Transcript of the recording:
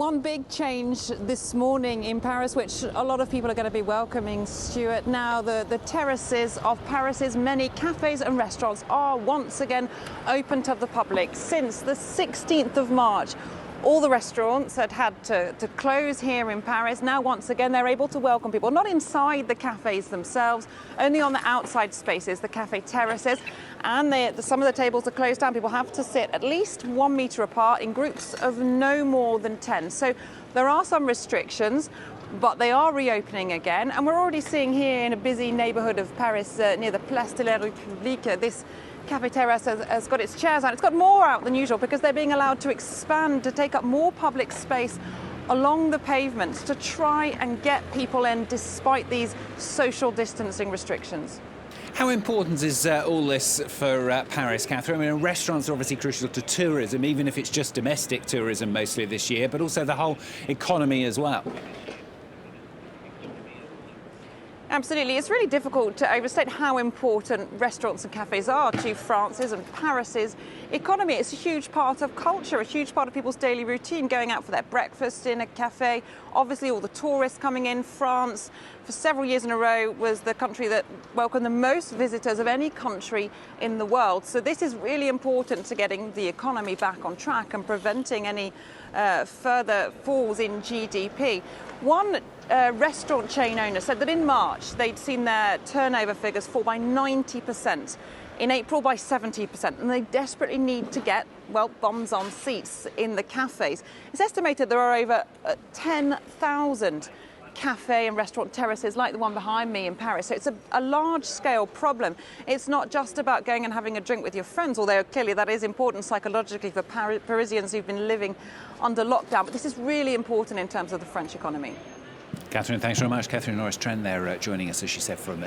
One big change this morning in Paris, which a lot of people are going to be welcoming, Stuart. Now, the terraces of Paris's many cafes and restaurants are once again open to the public. Since the 16th of March, all the restaurants had to close here in Paris. Now, once again, they're able to welcome people, not inside the cafes themselves, only on the outside spaces, the cafe terraces. And some of the tables are closed down. People have to sit at least 1 metre apart in groups of no more than 10. So there are some restrictions, but they are reopening again. And we're already seeing here in a busy neighbourhood of Paris, near the Place de la République, this Cafe Terrace has got its chairs out. It's got more out than usual because they're being allowed to expand, to take up more public space along the pavements to try and get people in despite these social distancing restrictions. How important is all this for Paris, Catherine? I mean, restaurants are obviously crucial to tourism, even if it's just domestic tourism mostly this year, but also the whole economy as well. Absolutely. It's really difficult to overstate how important restaurants and cafes are to France's and Paris's economy. It's a huge part of culture, a huge part of people's daily routine, going out for their breakfast in a cafe. Obviously, all the tourists coming in. France, for several years in a row, was the country that welcomed the most visitors of any country in the world. So this is really important to getting the economy back on track and preventing any further falls in GDP. One restaurant chain owner said that in March they'd seen their turnover figures fall by 90%, in April by 70%, and they desperately need to get, well, bums on seats in the cafes. It's estimated there are over 10,000 cafe and restaurant terraces like the one behind me in Paris. So it's a large-scale problem. It's not just about going and having a drink with your friends, although clearly that is important psychologically for Parisians who've been living under lockdown, but this is really important in terms of the French economy. Catherine, thanks very much. Catherine Norris-Trent there joining us, as she said, from